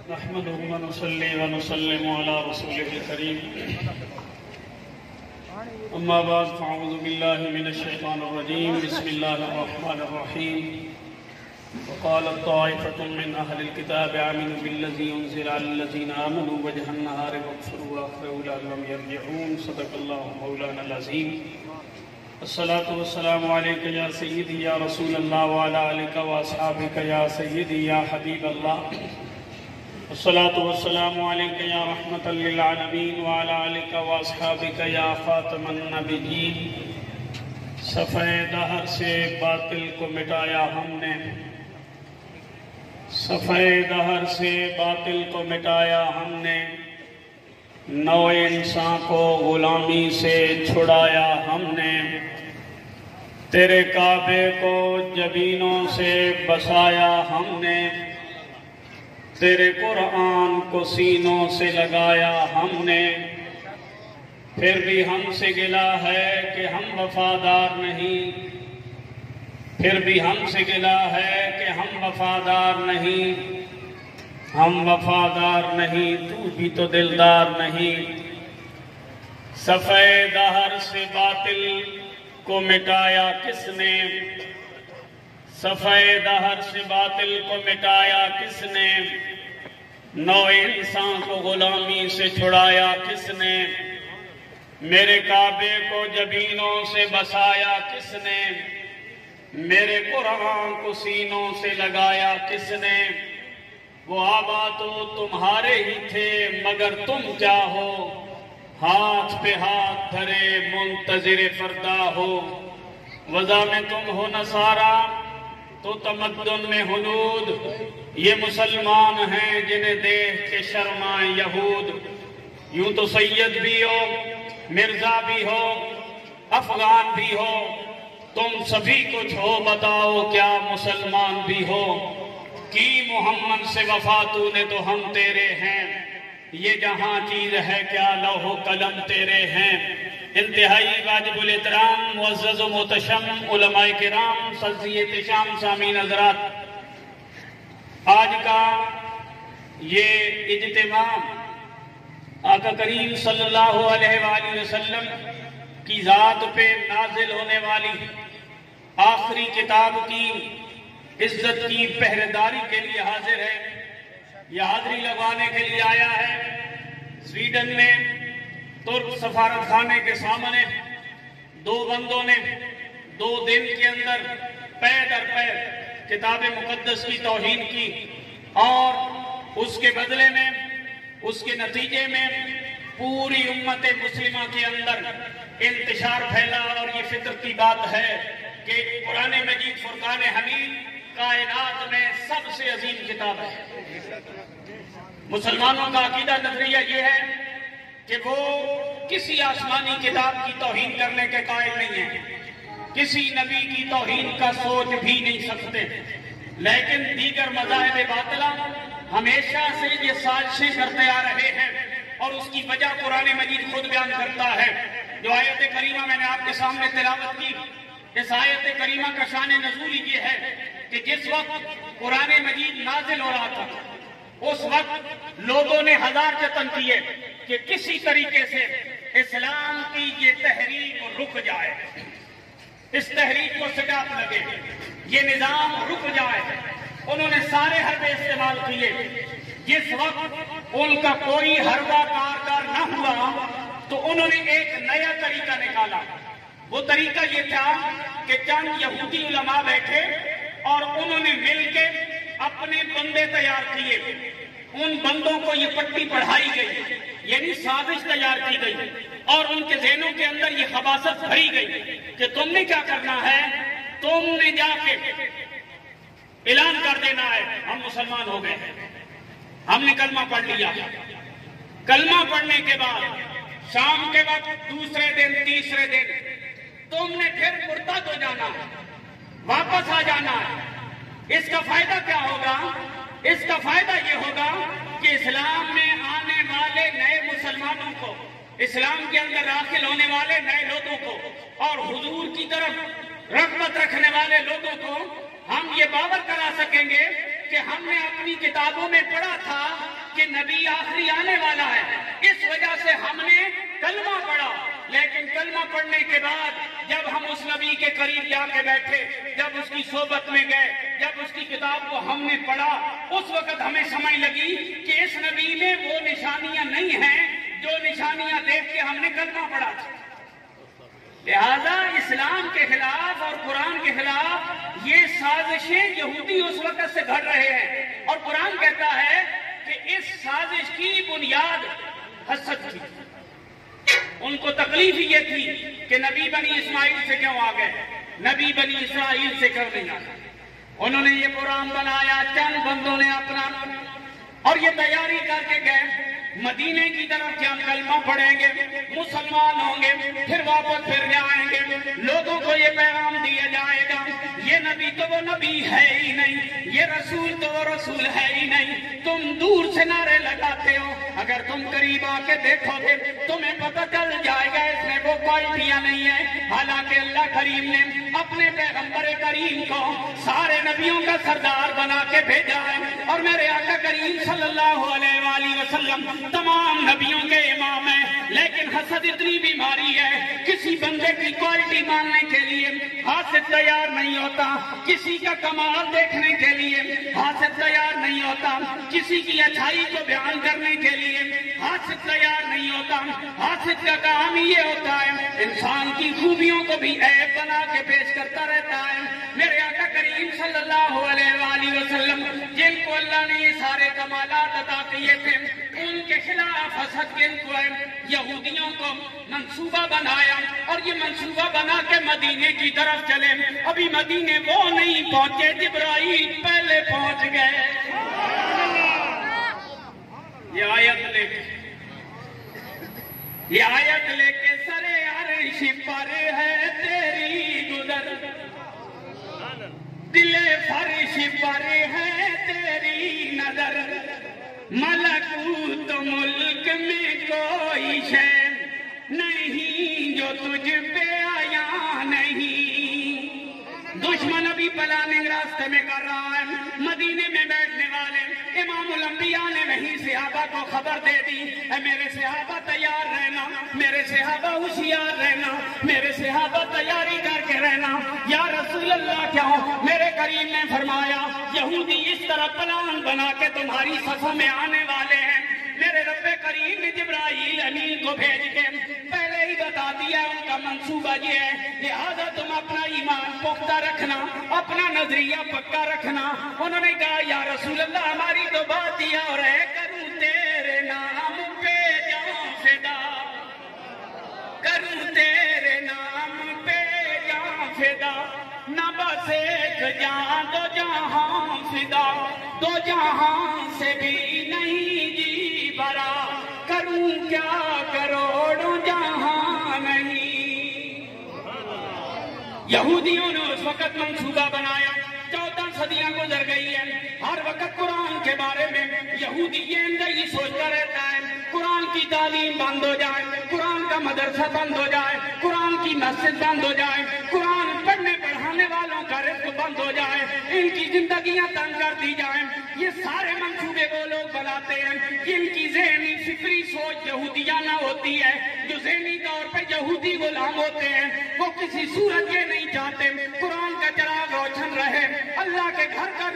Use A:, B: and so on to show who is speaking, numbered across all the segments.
A: نحمده ونصلي ونسلم على رسوله الكريم اما بعد فاعوذ بالله من الشيطان الرجيم بسم الله الرحمن الرحيم وقالت طائفة من أهل الكتاب آمنوا بالذي أنزل على الذين آمنوا وجه النهار واكفروا وآخره لعلهم يرجعون صدق الله مولانا العظيم الصلاة والسلام عليك يا سيدي يا رسول الله وعلى آلك وأصحابك يا سيدي يا حبيب الله الصلاة والسلام عليك يا رحمة للعالمين وعلى آلك وأصحابك يا خاتم النبيين صفحہ دہر سے باطل کو مٹایا ہم نے صفحہ دہر سے باطل کو مٹایا ہم نے نو انسان کو غلامی سے چھڑایا ہم نے تیرے کعبے کو جبینوں سے بسایا ہم نے تیرے قرآن کو سینوں سے لگایا ہم نے پھر بھی ہم سے گلہ ہے کہ ہم وفادار نہیں پھر بھی ہم سے گلہ ہے کہ ہم وفادار نہیں ہم وفادار نہیں تو بھی تو دلدار نہیں صفحہ دہر سے باطل کو مٹایا کس نے صفحہ دہر سے باطل کو مٹایا کس نے نو انسان کو غلامی سے چھڑایا کس نے میرے کعبے کو جبینوں سے بسایا کس نے میرے قرآن کو سینوں سے لگایا کس نے وہ آبا تو تمہارے ہی تھے مگر تم کیا ہو ہاتھ پہ ہاتھ دھرے منتظر فردا ہو وضع میں تم ہو نصارہ تو تمدن میں ہنود یہ مسلمان ہیں جنہیں دیکھ کے شرمائیں یہود یوں تو سید بھی ہو مرزا بھی ہو افغان بھی ہو تم سبھی کچھ ہو بتاؤ کیا مسلمان بھی ہو کی محمد سے وفا تو نے تو ہم تیرے ہیں یہ جہاں چیز ہے کیا لوح و قلم تیرے ہیں انتہائی واجب الاحترام معزز و محتشم علماء کرام سلسی احتشام سامعین حضرات آج کا یہ اجتماع آقا کریم صلی اللہ علیہ وآلہ وسلم کی ذات پہ نازل ہونے والی آخری کتاب کی عزت کی پہرےداری کے لیے حاضر ہے یہ حاضری لگوانے کے لیے آیا ہے سویڈن میں ترک سفارت خانے کے سامنے دو بندوں نے 2 دن کے اندر پے در پے کتاب مقدس کی توہین کی اور اس کے بدلے میں اس کے نتیجے میں پوری امت مسلمہ کے اندر انتشار پھیلا اور یہ فطر کی بات ہے کہ قرآن مجید فرقان حمید کائنات میں سب سے عظیم کتاب ہے مسلمانوں کا عقیدہ نظریہ یہ ہے کہ وہ کسی آسمانی کتاب کی توہین کرنے کے قائل نہیں ہیں کسی نبی کی توہین کا سوچ بھی نہیں سکتے لیکن دیگر مذاہب باطلہ ہمیشہ سے یہ سازشیں کرتے آ رہے ہیں اور اس کی وجہ قرآن مجید خود بیان کرتا ہے جو آیت کریمہ میں نے آپ کے سامنے تلاوت کی اس آیت کریمہ کا شان نزول یہ ہے کہ جس وقت قرآن مجید نازل ہو رہا تھا اس وقت لوگوں نے ہزار جتن کیے کہ کسی طریقے سے اسلام کی یہ تحریک رک جائے اس تحریک کو سٹاپ لگے یہ نظام رک جائے انہوں نے سارے حربے استعمال کیے جس وقت ان کا کوئی حربہ کارگر نہ ہوا تو انہوں نے ایک نیا طریقہ نکالا وہ طریقہ یہ تھا کہ چند یہودی علماء بیٹھے اور انہوں نے مل کے اپنے بندے تیار کیے ان بندوں کو یہ پٹی پڑھائی گئی یعنی سازش تیار کی گئی اور ان کے ذہنوں کے اندر یہ خباثت بھری گئی کہ تم نے کیا کرنا ہے تم نے جا کے اعلان کر دینا ہے ہم مسلمان ہو گئے ہم نے کلمہ پڑھ لیا کلمہ پڑھنے کے بعد شام کے وقت دوسرے دن تیسرے دن تم نے پھر مرتد ہو جانا واپس آ جانا ہے اس کا فائدہ کیا ہوگا اس کا فائدہ یہ ہوگا کہ اسلام میں آنے والے نئے مسلمانوں کو اسلام کے اندر داخل ہونے والے نئے لوگوں کو اور حضور کی طرف رغبت رکھنے والے لوگوں کو ہم یہ باور کرا سکیں گے کہ ہم نے اپنی کتابوں میں پڑھا تھا کہ نبی آخری آنے والا ہے، اس وجہ سے ہم نے کلمہ پڑھا، لیکن کلمہ پڑھنے کے بعد جب ہم اس نبی کے قریب جا کے بیٹھے، جب اس کی صحبت میں گئے، جب اس کی کتاب کو ہم نے پڑھا، اس وقت ہمیں سمجھ لگی کہ اس نبی میں وہ نشانیاں نہیں ہیں جو نشانیاں دیکھ کے ہم نے کلمہ پڑھا تھا۔ لہذا اسلام کے خلاف اور قرآن کے خلاف یہ سازشیں یہودی اس وقت سے گھڑ رہے ہیں، اور قرآن کہتا ہے کہ اس سازش کی بنیاد حسد تھی۔ ان کو تکلیف یہ تھی کہ نبی بنی اسماعیل سے کیوں آ گئے، نبی بنی اسرائیل سے کیوں نہیں آ گئے۔ انہوں نے یہ قرآن بنایا، چند بندوں نے اپنا، اور یہ تیاری کر کے گئے مدینے کی طرف کہ ہم کلمہ پڑھیں گے، مسلمان ہوں گے، پھر واپس پھر جائیں گے، لوگوں کو یہ پیغام دیا جائے گا یہ نبی تو وہ نبی ہے ہی نہیں، یہ رسول تو وہ رسول ہے ہی نہیں، تم دور سے نعرے لگاتے ہو، اگر تم قریب آ کے دیکھو گے تمہیں پتہ چل جائے گا اس میں وہ کوالٹیاں نہیں ہیں۔ حالانکہ اللہ کریم نے اپنے پیغمبر کریم کو سارے نبیوں کا سردار بنا کے بھیجا ہے، اور میرے آقا کریم صلی اللہ علیہ وآلہ وسلم تمام نبیوں کے امام ہیں، لیکن حسد اتنی بیماری ہے کسی بندے کی کوالٹی ماننے کے لیے حاسد تیار نہیں ہوتا، کسی کا کمال دیکھنے کے لیے حاسد تیار نہیں ہوتا، کسی کی اچھائی کو بیان کرنے کے لیے حاسد تیار نہیں ہوتا۔ حاسد کا کام یہ ہوتا ہے انسان کی خوبیوں کو بھی عیب بنا کے پیش کرتا رہتا ہے۔ میرے آقا کریم صلی اللہ علیہ وآلہ وسلم جن کو اللہ نے یہ سارے کمالات عطا کیے تھے، ان کے خلاف حسد کن کو ہے، یہودیوں کو منصوبہ بنایا، اور یہ منصوبہ بنا کے مدینے کی طرف چلے۔ ابھی مدینے وہ نہیں پہنچے، جبرائیل پہلے پہنچ گئے۔ یہ آیت لے کے سرے عرش پر ہے تیری گزر، دل فرش پر ہے تیری نظر، ملکوت ملک میں کوئی شے نہیں جو تجھ پہ آیا نہیں۔ دشمن ابھی پلاننگ راستے میں کر رہا ہے، مدینے میں بیٹھنے والے امام الانبیاء نے وہیں صحابہ کو خبر دے دی، اے میرے صحابہ تیار رہنا، میرے صحابہ ہوشیار رہنا، میرے صحابہ تیاری کر کے رہنا۔ یا رسول اللہ کیا ہو؟ میرے کریم نے فرمایا یہودی اس طرح پلان بنا کے تمہاری صفوں میں آنے والے ہیں۔ میرے رب کریم نے جبرائیل امین کو بھیج کے پہلے ہی بتا دیا ان کا منصوبہ یہ ہے، لہذا تم اپنا ایمان پختہ رکھنا، اپنا نظریہ پکا رکھنا۔ انہوں نے کہا یا رسول اللہ ہماری تو بات ہی اور ہے، کروں تیرے نام پہ جاں فدا، کروں تیرے نام پہ جاں فدا، نہ بس ایک جان دو جہاں فدا، دو جہاں سے بھی نہیں جی برا، کروں کیا کروڑوں جہاں نہیں۔ یہودیوں نے اس وقت منصوبہ بنایا، 14 صدیاں گزر گئی ہیں، ہر وقت قرآن کے بارے میں یہودی یہ اندر ہی سوچتا رہتا ہے قرآن کی تعلیم بند ہو جائے، قرآن کا مدرسہ بند ہو جائے، قرآن کی مسجد بند ہو جائے، قرآن پڑھنے پڑھانے والوں کا رزق بند ہو جائے، ان کی زندگیاں تنگ کر دی جائیں۔ یہ سارے منصوبے وہ لوگ بناتے ہیں جن کی ذہنی فکری سوچ یہودیانہ ہوتی ہے، جو ذہنی طور پہ یہودی غلام ہوتے ہیں۔ وہ کسی صورت یہ نہیں چاہتے قرآن کا چراغ روشن رہے، اللہ کے گھر کا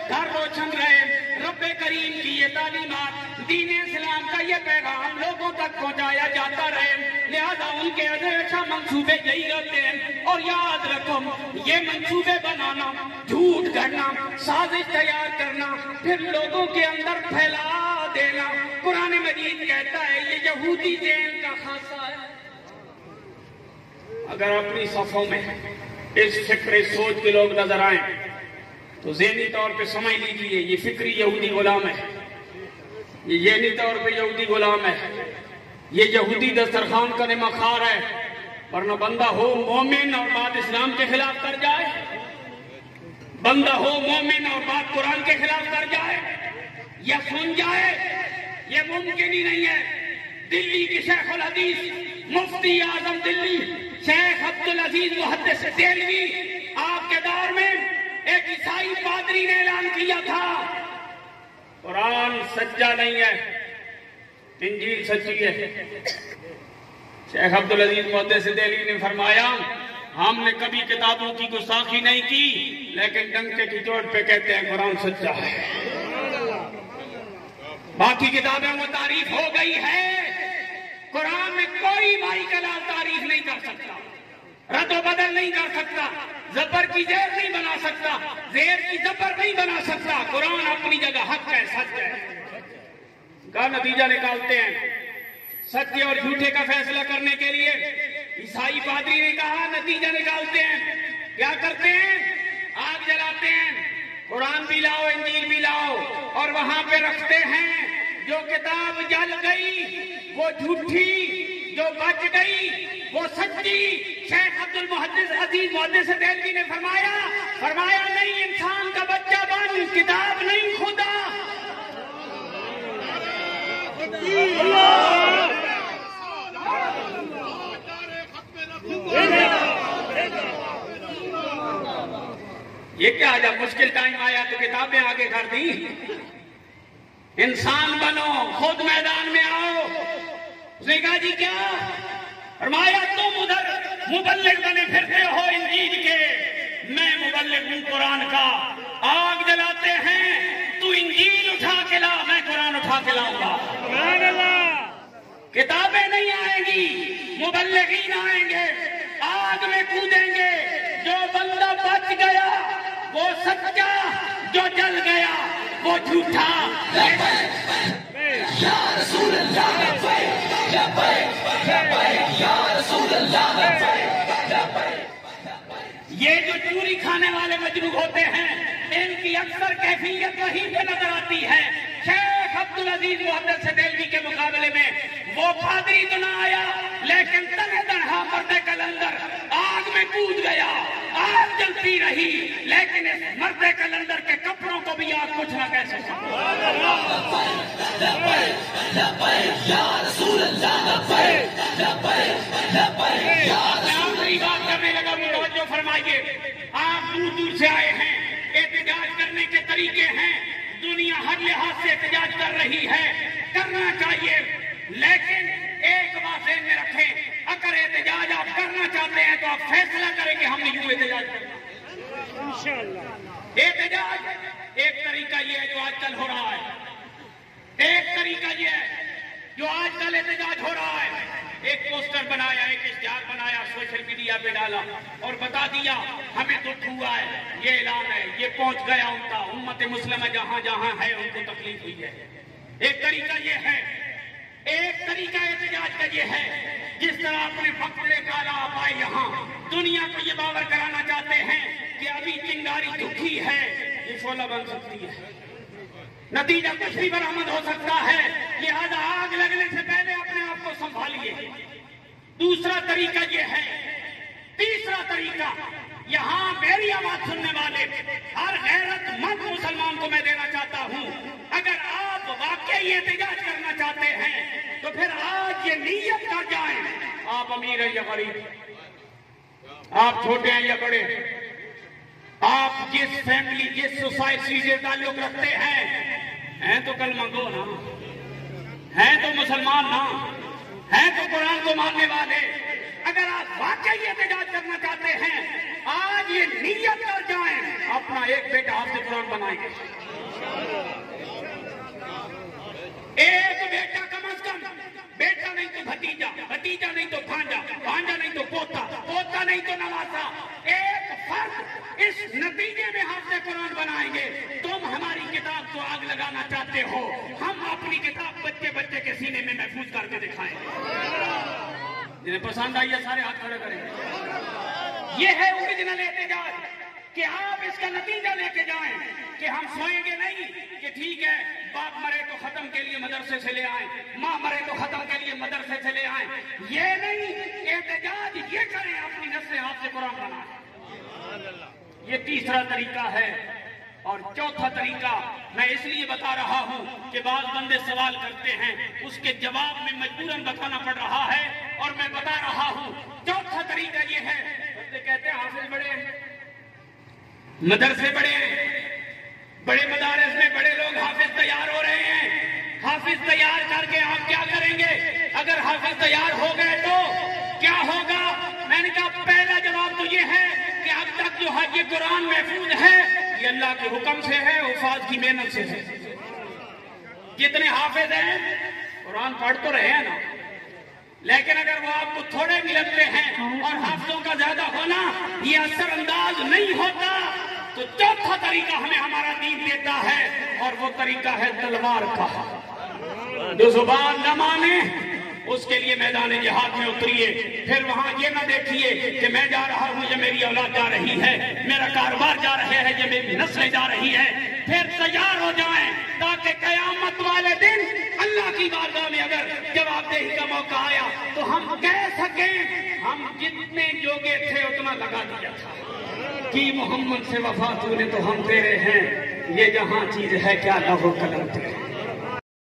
A: گھر روشن رہے، رب کریم کی یہ تعلیمات، دین اسلام کا یہ پیغام لوگوں تک پہنچایا جاتا رہے۔ لہذا ان کے ہمیشہ منصوبے یہی ہوتے ہیں۔ اور یاد رکھو یہ منصوبے بنانا، جھوٹ گھڑنا، سازش تیار کرنا، پھر لوگوں کے اندر پھیلا دینا، قرآن مجید کہتا ہے یہ یہودی ذہن کا خاصہ ہے۔ اگر اپنی صفوں میں اس فکر سوچ کے لوگ نظر آئیں تو ذہنی طور پہ سمجھ لیجیے یہ فکری یہودی غلام ہے، یہ ذہنی طور پہ یہودی غلام ہے، یہ یہودی دسترخوان کا نمخار ہے۔ ورنہ بندہ ہو مومن اور بات اسلام کے خلاف کر جائے، بندہ ہو مومن اور بات قرآن کے خلاف کر جائے یا سن جائے، یہ ممکن ہی نہیں ہے۔ دلی کی شیخ الحدیث مفتی اعظم دلی شیخ عبدالعزیز محدث دہلوی، آپ کے دور میں ایک عیسائی پادری نے اعلان کیا تھا قرآن سچا نہیں ہے، انجیل سچی ہے۔ شیخ عبدالعزیز محدث دہلوی نے فرمایا ہم نے کبھی کتابوں کی گستاخی نہیں کی، لیکن ڈنکے کی چوٹ پہ کہتے ہیں قرآن سچا ہے۔ باقی کتابیں وہ تعریف ہو گئی ہے، قرآن میں کوئی بھائی کلام تعریف نہیں کر سکتا، رد و بدل نہیں کر سکتا، زبر کی زیر نہیں بنا سکتا، زیر کی زبر نہیں بنا سکتا۔ قرآن اپنی جگہ حق ہے، سچ ہے۔ کا نتیجہ نکالتے ہیں سچے اور جھوٹے کا فیصلہ کرنے کے لیے عیسائی پادری نے کہا نتیجہ نکالتے ہیں، کیا کرتے ہیں؟ آگ جلاتے ہیں، قرآن بھی لاؤ انجیل بھی لاؤ، اور وہاں پہ رکھتے ہیں جو کتاب جل گئی وہ جھوٹی، جو بچ گئی وہ سچی۔ شیخ عبدالعزیز محدث دہلوی نے فرمایا نہیں، انسان کا بچہ بن، کتاب نہیں خدا۔ یہ کیا جب مشکل ٹائم آیا تو کتابیں آگے کر دی؟ انسان بنو، خود میدان میں آؤ۔ اس نے کہا جی کیا؟ فرمایا تم ادھر مبلغ بنے پھرتے ہو انجیل کے، میں مبلغ ہوں قرآن کا۔ آگ جلاتے ہیں، تو انجیل اٹھا کے لا، میں قرآن اٹھا کے لاؤں گا۔ کتابیں نہیں آئیں گی، مبلغین آئیں گے، آگ میں کودیں گے۔ جو بندہ بچ گیا وہ سچا، جو جل گیا وہ جھوٹا۔ یا رسول اللہ، یہ جو چوری کھانے والے مجروح ہوتے ہیں ان کی اکثر کیفیت وہیں پہ نظر آتی ہے۔ شیخ عبدالعزیز محدث دہلوی کے مقابلے میں وہ پادری تو نہ آیا، لیکن تنے تنہا پردے کلندر آگ میں کود گیا۔ آگ جلتی رہی، لیکن اس مرد کلندر کے کپڑوں کو بھی آگ کچھ نہ کہہ سکتا۔ آخری بات کرنے لگا، توجہ فرمائیے۔ آپ دور دور سے آئے ہیں، احتجاج کرنے کے طریقے ہیں، دنیا ہر لحاظ سے احتجاج کر رہی ہے، کرنا چاہیے، لیکن ایک بات ذہن میں رکھیں، اگر احتجاج آپ کرنا چاہتے ہیں تو آپ فیصلہ کریں کہ ہم نے یوں احتجاج کرنا۔ احتجاج ایک طریقہ یہ ہے جو آج کل ہو رہا ہے، ایک طریقہ یہ ہے جو آج کل احتجاج ہو رہا ہے۔ ایک پوسٹر بنایا، ایک اشتہار بنایا، سوشل میڈیا پہ ڈالا اور بتا دیا ہمیں دکھ ہوا ہے، یہ اعلان ہے، یہ پہنچ گیا ان کا، امت مسلمہ جہاں جہاں ہے ان کو تکلیف ہوئی ہے۔ ایک طریقہ یہ ہے، ایک طریقہ احتجاج کا یہ ہے جس طرح اپنے فقرے کالا آپ آئے یہاں دنیا کو یہ باور کرانا چاہتے ہیں کہ ابھی چنگاری دکھی ہے، یہ شعلہ بن سکتی ہے، نتیجہ کچھ بھی برآمد ہو سکتا ہے، لہذا آگ لگنے سے پہلے اپنے آپ کو سنبھالیے۔ دوسرا طریقہ یہ ہے، تیسرا طریقہ یہاں میری آواز سننے والے ہر غیرت مند مسلمان کو میں دینا چاہتا ہوں، اگر آپ واقعی احتجاج کرنا چاہتے ہیں تو پھر آج یہ نیت کر جائیں، آپ امیر ہیں یا غریب، آپ چھوٹے ہیں یا بڑے، آپ جس فیملی جس سوسائٹی سے تعلق رکھتے ہیں تو کلمہ گو نا، ہیں تو مسلمان نا، ہیں تو قرآن کو ماننے والے، اگر آپ واقعی احتجاج کرنا چاہتے ہیں آج یہ نیت کر جائیں، اپنا ایک بیٹا آپ سے قرآن بنائیں گے، ایک بیٹا کم از کم، بیٹا نہیں تو بھتیجا، بھتیجا نہیں تو بھانجا، بھانجا نہیں تو پوتا، پوتا نہیں تو نواسا، ایک فرد اس نتیجے میں ہم سے قرآن بنائیں گے۔ تم ہماری کتاب کو آگ لگانا چاہتے ہو، ہم اپنی کتاب بچے بچے کے سینے میں محفوظ کر کے دکھائیں گے۔ جنہیں پسند آئی ہے سارے ہاتھ کھڑے کریں۔ یہ ہے اوریجنل احتجاج، کہ آپ اس کا نتیجہ لے کے جائیں کہ ہم سوئیں گے نہیں کہ ٹھیک ہے باپ مرے تو ختم کے لیے مدرسے سے لے آئیں، ماں مرے تو ختم کے لیے مدرسے سے لے آئیں، یہ نہیں، احتجاج یہ کریں اپنی نسلیں آپ سے قرآن بنائیں۔ یہ تیسرا طریقہ ہے۔ اور چوتھا طریقہ میں اس لیے بتا رہا ہوں کہ بعض بندے سوال کرتے ہیں، اس کے جواب میں مجبوراً بتانا پڑ رہا ہے اور میں بتا رہا ہوں چوتھا طریقہ یہ ہے، بندے کہتے ہیں حافظ بڑے ہیں، مدرسے بڑے ہیں، بڑے مدارس میں بڑے لوگ حافظ تیار ہو رہے ہیں، حافظ تیار کر کے آپ کیا کریں گے؟ اگر حافظ تیار ہو گئے تو کیا ہوگا؟ میں نے کہا پہلا جواب تو یہ ہے کہ اب تک جو ہے یہ قرآن محفوظ ہے یہ اللہ کے حکم سے ہے، حفاظ کی محنت سے ہے۔ جتنے حافظ ہیں قرآن پڑھ تو رہے ہیں نا، لیکن اگر وہ آپ کو تھوڑے بھی لگتے ہیں اور حافظوں کا زیادہ ہونا یہ اثر انداز نہیں ہوتا، تو چوتھا طریقہ ہمیں ہمارا دین دیتا ہے، اور وہ طریقہ ہے تلوار کا۔ جو زبان نہ مانے اس کے لیے میدان جہاد میں اتریے، پھر وہاں یہ نہ دیکھیے کہ میں جا رہا ہوں یا میری اولاد جا رہی ہے، میرا کاروبار جا رہا ہے یا میری نسلیں جا رہی ہے، پھر تیار ہو جائیں تاکہ قیامت والے دن اللہ کی بارگاہ میں اگر جواب دہی کا موقع آیا تو ہم کہہ سکیں ہم جتنے جوگے تھے اتنا لگا دیا تھا کہ محمد سے وفا تو نے تو ہم تیرے ہیں، یہ جہاں چیز ہے کیا لوح و قلم تیرے۔